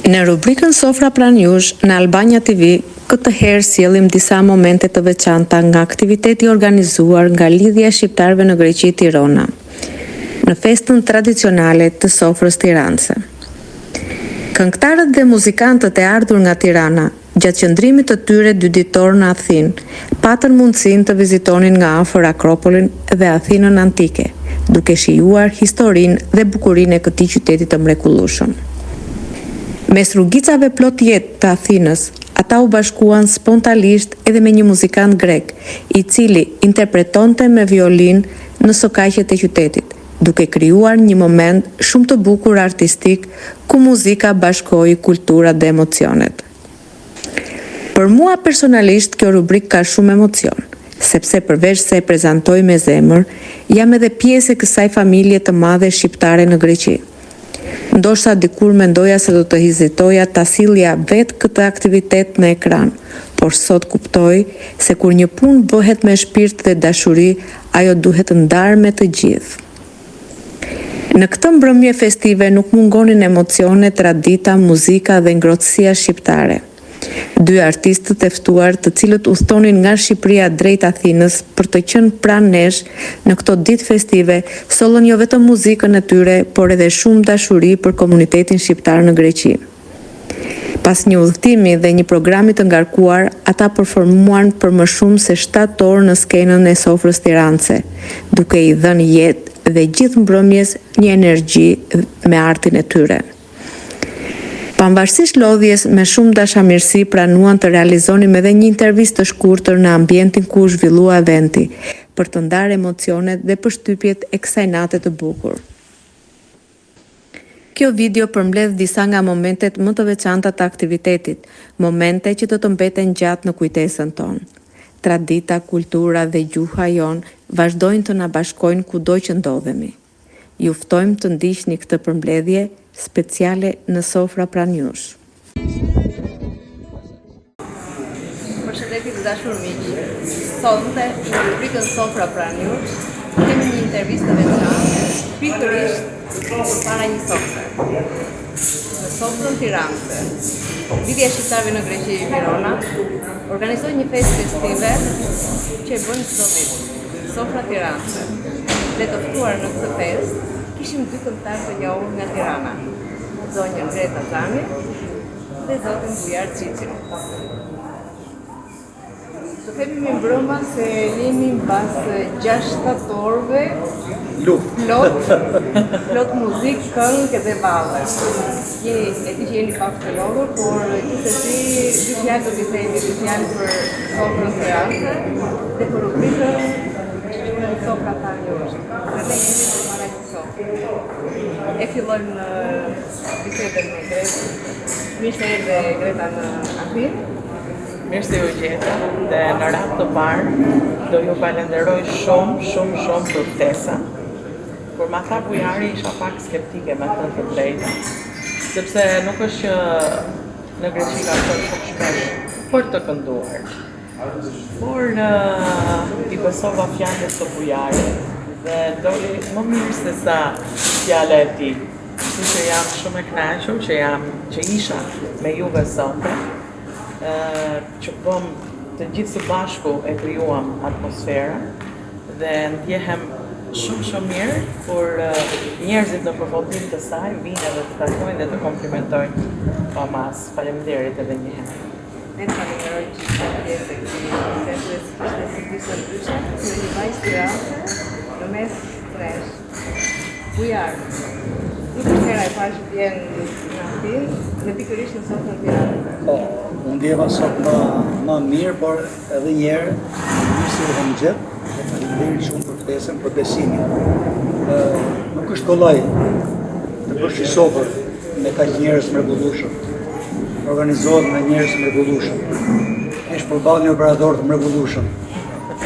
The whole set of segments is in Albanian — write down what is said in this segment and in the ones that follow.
Në rubrikën Sofra pranë jush në Albania TV, këtë herë sjellim disa momente të veçanta nga aktiviteti organizuar nga Lidhja e Shqiptarëve në Greqi Tirana, në festën tradicionale të sofrës tiranëse. Këngëtarët dhe muzikantët e ardhur nga Tirana, gjatë qëndrimit të tyre 2 ditor në Athinë, patën mundësinë të vizitonin nga afër Akropolin dhe Athinën antike, duke shijuar historinë dhe bukurinë e këtij qyteti të mrekullueshëm. Mes rrugicave plot jetë të Athinës, ata u bashkuan spontanisht edhe me një muzikant grek, i cili interpretonte me violinë në sokaqet e qytetit, duke krijuar një moment shumë të bukur artistik ku muzika bashkoi kulturat dhe emocionet. Për mua personalisht kjo rubrik ka shumë emocion, sepse përveç se e prezantoj me zemër, jam edhe pjesë e kësaj familje të madhe shqiptare në Greqi. Ndoshta dikur mendoja se do të hezitoja ta sillja vetë këtë aktivitet në ekran, por sot kuptoj se kur një punë bëhet me shpirt dhe dashuri, ajo duhet ndarë me të gjithë. Në këtë mbrëmje festive nuk mungonin emocione, tradita, muzika dhe ngrohtësia shqiptare. 2 artistë të ftuar të cilët udhtonin nga Shqipëria drejt Athinës për të qenë pranë nesh në këto ditë festive, sollën jo vetëm muzikën e tyre, por edhe shumë dashuri për komunitetin shqiptar në Greqi. Pas një udhëtimi dhe një programi të ngarkuar, ata performuan për më shumë se 7 orë në skenën e sofrës tiranëse, duke i dhënë jetë dhe gjithë mbrëmjes një energji me artin e tyre. Pavarësisht lodhjes, me shumë dashamirësi pranuan të realizonim edhe një intervistë të shkurtër në ambientin ku u zhvillua eventi, për të ndarë emocionet dhe përshtypjet e kësaj nate të bukur. Kjo video përmbledh disa nga momentet më të veçanta të aktivitetit, momente që do të mbeten gjatë në kujtesën tonë. Tradita, kultura dhe gjuha jonë vazhdojnë të na bashkojnë kudo që ndodhemi. Ju ftojmë të ndiqni këtë përmbledhje speciale në Sofra pranë jush. Përshëndetje të dashur miq. Sonte në rubrikën Sofra pranë jush kemi një intervistë të veçantë, pikërisht përpara një sofre. Në sofrën tiranëse, Lidhja e Shqiptarëve në Greqi Tirana organizoi një festë festive që e bën çdo vit. Sofra tiranëse. Dhe të ftuar në këtë festë kishim 2 këngëtarë të njohur nga Tirana, zonjën Greta Zani dhe zotin Bujar Cici. Do themi me mbrëma se jemi mbas 6 shtatorëve plot muzikë, këngë dhe valle. E di që jeni pak të lodhur, por gjithsesi 2 fjalë do t'i themi, 2 fjalë për sofrën tiranëse dhe për rubrikën Sofra pranë jush. Dhe jemi përpara një sofre. E fillojmë në bisedën me Gretën. Mirë se erdhe Greta në Athinë. Mirë se u gjeta dhe në radhë të parë do ju falenderoj shumë për ftesën. Kur ma tha Bujari isha pak skeptike me të drejtë, sepse nuk është që në Greqi ka qenë shumë shpesh për të kënduar. Por i besova fjalës së Bujarit dhe doli më mirë se sa fjala e tij. Kështu që jam shumë e kënaqur që isha me juve sonte, që bëm të gjithë së bashku e krijuam atmosferën dhe ndjehem shumë mirë kur njerëzit në përfundim të saj vinë edhe të takojnë dhe të komplimentojnë pa mas. Faleminderit edhe një herë. Ne të falenderoj që ishte pjesë e këtij festes, kishte si disa ndryshe, në një vajzë tiranëse, në mes tresh. Bujar, nuk është hera e parë që vjen në Athinë dhe pikërisht në sofrën tiranëse. Po, unë ndjeva sot më mirë, por edhe një herë mirë se u kam gjetë dhe faleminderit shumë për ftesën, për besimin. Nuk është kollaj të bësh një sofër me kaq njerëz mrekullueshëm. Organizohet me njerëz mrekullueshëm. Është përballë një operator të mrekullueshëm.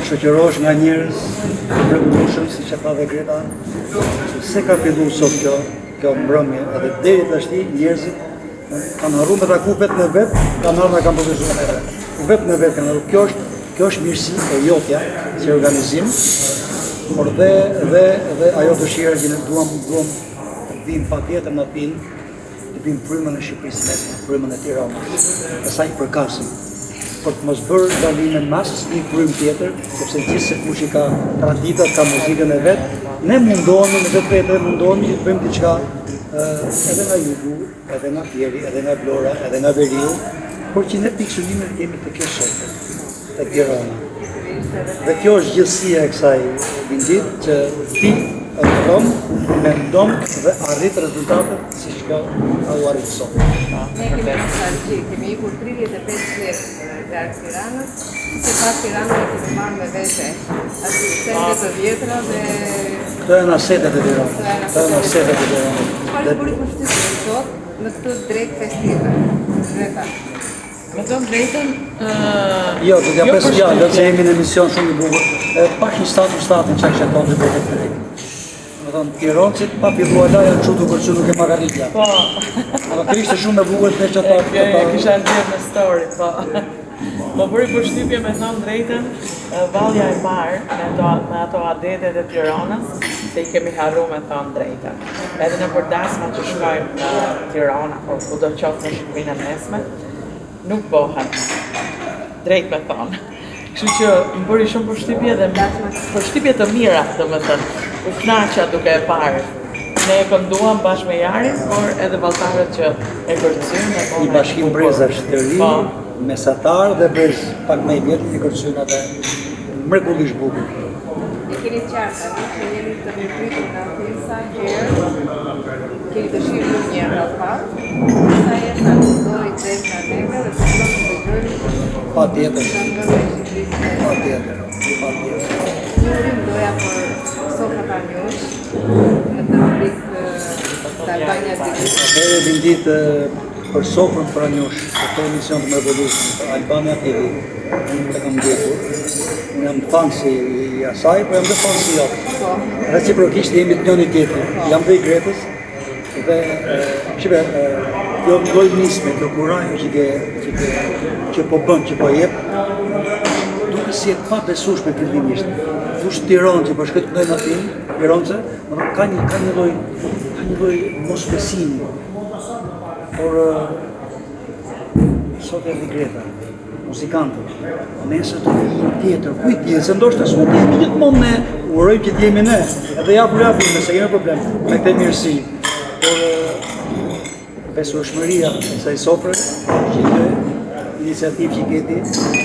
Shoqërohesh nga njerëz mrekullueshëm, siç e tha dhe Greta, që se ka filluar sot kjo mbrëmje, edhe deri tash njerëzit kanë harruar me taku vetë në vetë, kanë ardhur kanë përgjigjur me vetë. Vetë në vetë kanë ardhur. Kjo është mirësi e jotja si organizim, por dhe ajo dëshira që ne duam të vim patjetër në Athinë të bëjmë frymën e Shqipërisë mesme, frymën e Tiranës, asaj përkasim, për të mos bërë dalimin mas një frym tjetër, sepse gjithë se kush i ka traditat, ka muzikën e vet, ne mundohemi në vetë mundohemi të bëjmë diçka edhe nga jugu, edhe nga Pieri, edhe nga Vlora, edhe nga Veriu, por që ne pikësullimin kemi të kjo sotër, të Tirana. Dhe kjo është gjithësia e kësaj bindit që ti autonom, mendon dhe arrit rezultatet si që u arrit sot. Ne kemi nostalgji, kemi ikur 35 vjet nga Tiranës, se pas Tiranën e kemi marrë me vete aty sendet të vjetra dhe Këto janë asetet e Tiranës. Çfarë bëri përshtypje sot në këtë drejt festive? Drejta. Me të drejtën, Jo, do t'ja pesë fjallë, do të jemi në emision shumë i bukur. Pash një statin që tonë të bëhet të drejtë. Më thonë, Tironcit pa filluar la janë qutu kërcu nuk e magaritja. po, Kjo ishte shumë e bukur të që ta... kisha ndjerë në story, po. Po bëri përshtypje me thënë drejtën, vallja e parë me ato adetet e Tiranës, se i kemi harru me thënë drejtën. Edhe në përdasma që shkojmë në Tirana, por ku do qoftë në Shqipërinë e mesme, nuk bëhen drejt me thonë. Kështu që më bëri shumë përshtypje dhe përshtypje të mira, domethënë, u kënaqa duke e parë. Ne e kënduam bashkë me Jarin, por edhe valltarët që e kërcyen Një bashkim brezash të ri, mesatar dhe brez pak më i vjetë e kërcyen atë mrekullisht bukur. E keni qartë, që jemi të rritur nga film sa herë, keni dëshirë një njerë në parë, sa herë sa të dojë drejt nga neve dhe të plokë të gjërë, Pa tjetër. Një urim doja për Sofra Pranjush, në të rrikë të Albania TV. Edhe bindit për Sofrën Pranjush, për të emision të mrekullisht Albania TV, unë të kam ndjekur. Unë jam fansi i asaj, po jam dhe fansi i jotë. Reciprokisht jemi të njëni tjetër. Jam dhe i Gretës dhe shibe, kjo lloj nisme, kjo kurajë që po bën, që po jep, duke si e pa besueshme fillimisht. Fush Tiranë që po shkojnë këndojnë aty, Tiranëse, ka një lloj mosbesimi. Por sot e Greta, muzikantët, nesër të një tjetër, kujt tjetër, se ndoshta s'mund të jemi gjithmonë ne, urojmë që t'jemi ne, edhe japim, se kemi problem me këtë mirësi. Por besueshmëria e kësaj sofre, që kjo iniciativë që i keti,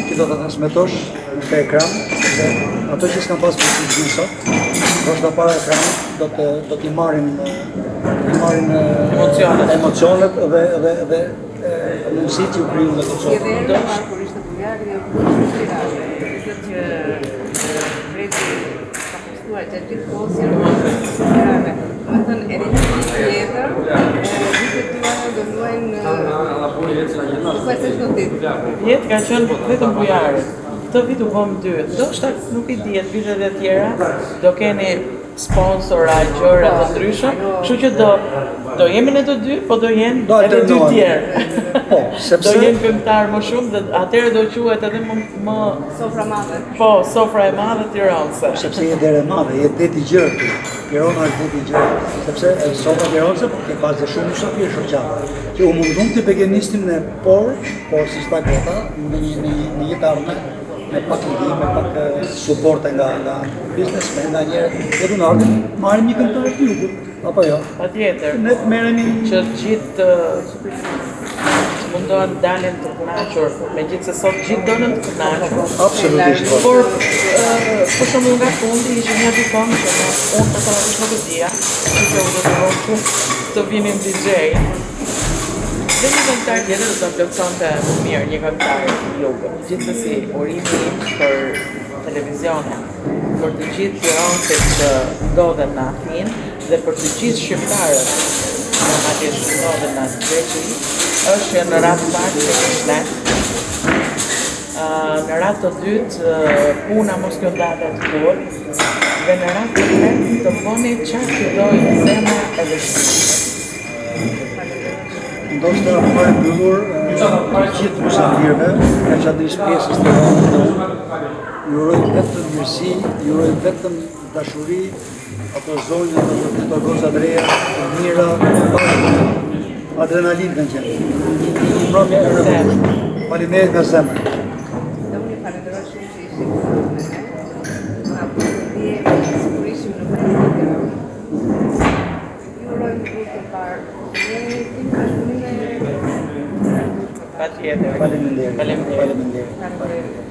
që do të transmetosh në ekran, sepse ato që s'kan pas përsi të gjithë sot, ndoshta para ekranit do t'i marrin emocionet dhe mundësi që u kriju në të sofre. Edhe kur ishte Buljagri, u bërë Tirane. Këtë që Vreti ka postuar gjatë gjithë kohës janë Tirane. Do të thënë, edhe një tjetër, vitet tuaja do luajnë ku e se shnotit. Vjetë ka qenë vetëm Bujari. Këtë vit u bëm 2. Ndoshta nuk i dihet vitet e tjera do keni sponsora, gjëra të ndryshme, kështu që do jemi ne të dy, po do jenë edhe dy tjerë. Po, sepse do jenë këngëtar më shumë dhe atëherë do quhet edhe më Sofra madhe. Po, sofra e madhe tiranëse. Sepse je dere madhe, je deti gjërë. Tirana është deti gjërë. Sepse sofra tiranëse ke pas dhe shumë musafir shoqata. Që u mundun të begenistin në por si shta Greta, në një jetarme, me pak ndihmë, me pak suporte nga biznesmen, nga njerët, edhe në ardhën, marrim një këngëtar të jugut, apo jo? Patjetër. Ne merremi Që gjithë mundohen dalin të kënaqur, megjithëse sot gjithë donen të kënaqur. absolutisht po. Por për shembull nga fundi ishte një dikon që unë personalisht nuk e dija, që u do të rohë të vinin DJ. Dhe një këngëtar tjetër do të plotësonte më mirë, një këngëtar jugu. Gjithsesi, urimi im për televizionin, për të gjithë tiranësit që ndodhen në Athinë dhe për të gjithë shqiptarët që madje ndodhen në Greqi, është që në radhë parë të shlet. Në radhë të dytë, puna mos kjo ndahet kur, dhe në radhë të tretë të bëni çfarë që dojë zemra edhe shpirti. Ndoshta për e mbyllur gjithë musafirëve, nga qadrisë pjesës të rëndë, ju uroj vetëm mirësi, ju uroj vetëm dashuri, ato zonjë, ato goza dreja, të mira, adrenalin kanë qenë. Mbrëmje e rëndësishme. Faleminderit nga zemër. Dhe unë i falenderoj shumë që ishim këtu me ne. Na përshëndijemi sigurisht në festival. Ju uroj një të parë. Patjetër. Faleminderit. Faleminderit. Faleminderit.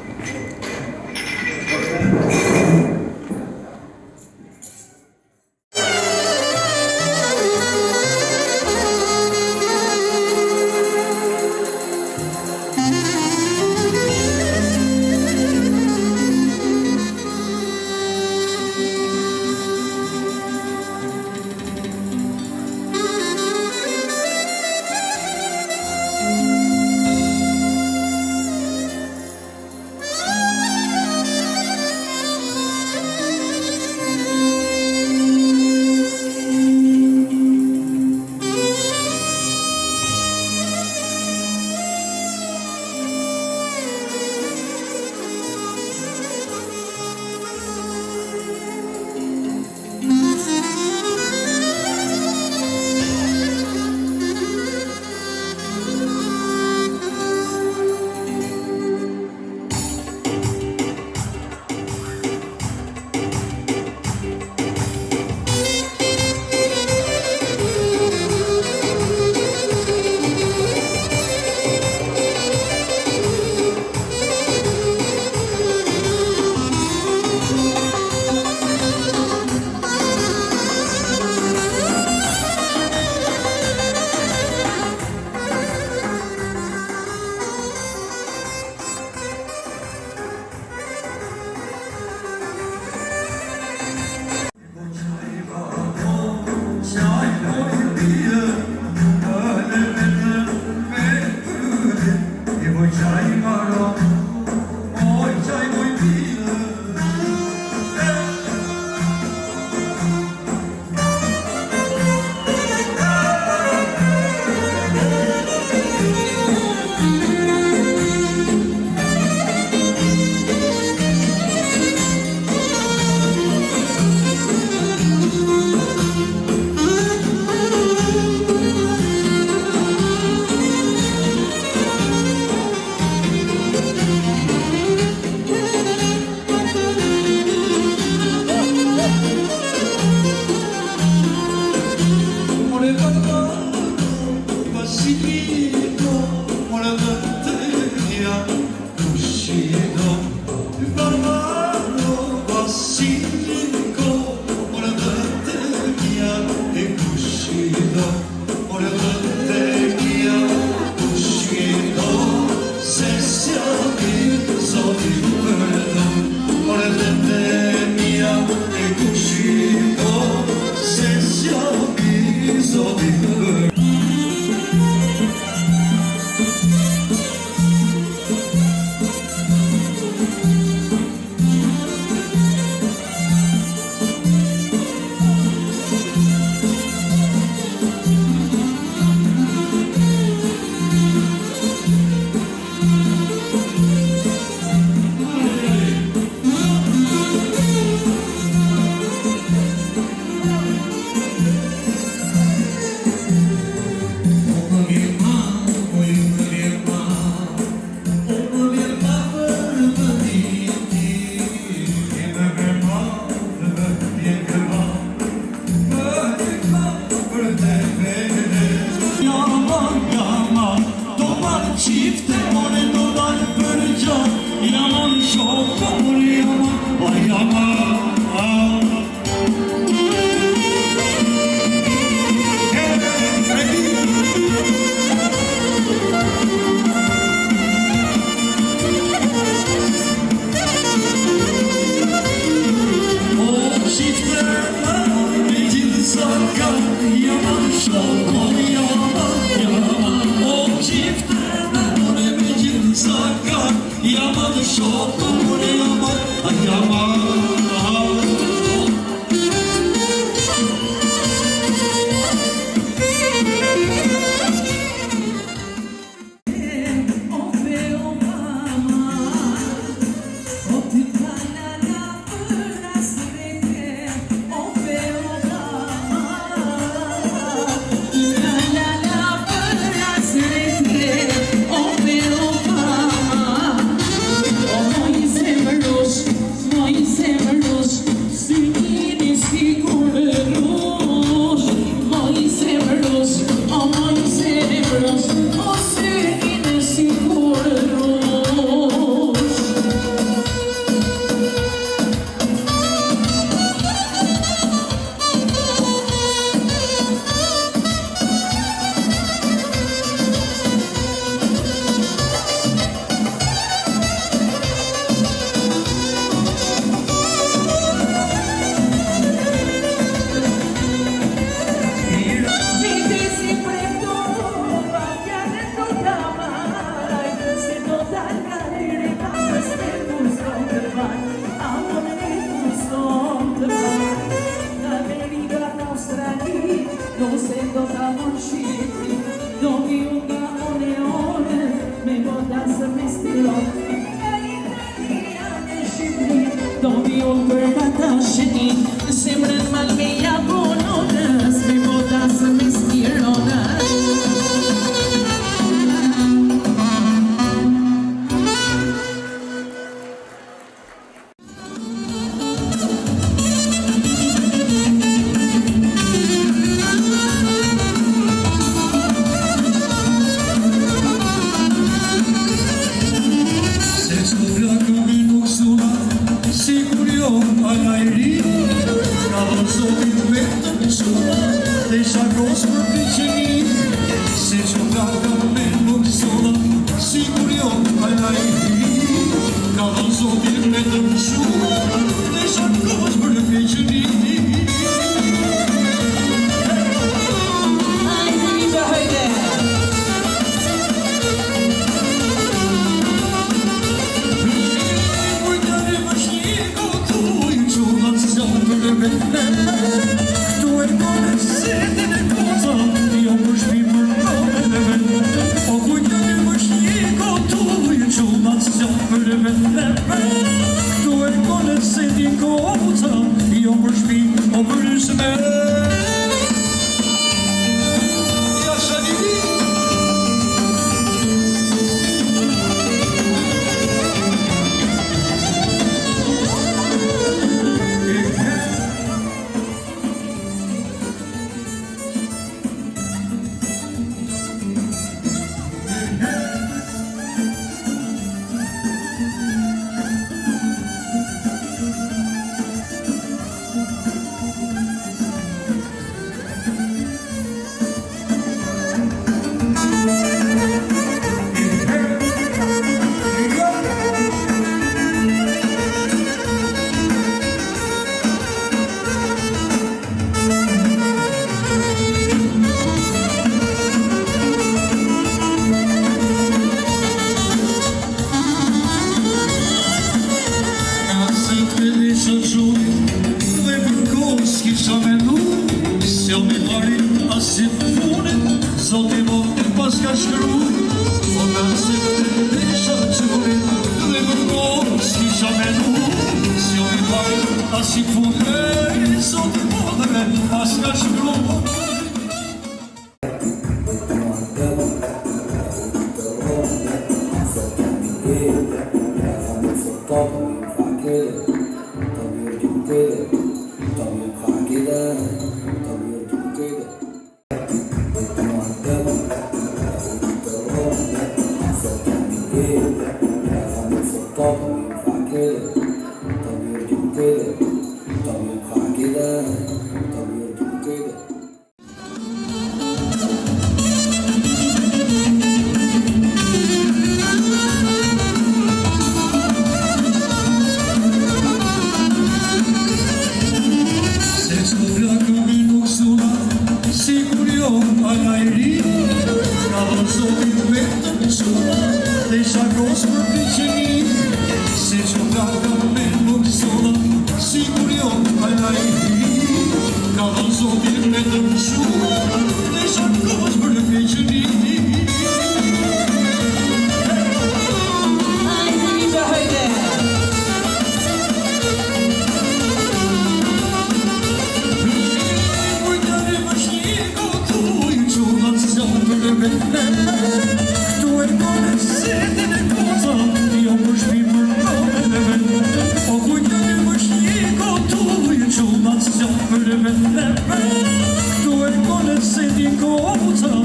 Tu e con il sedi in gozza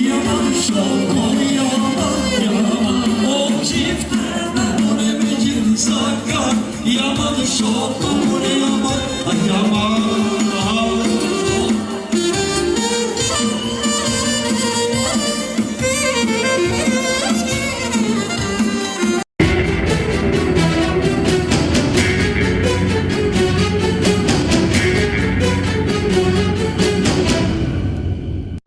Yaman şok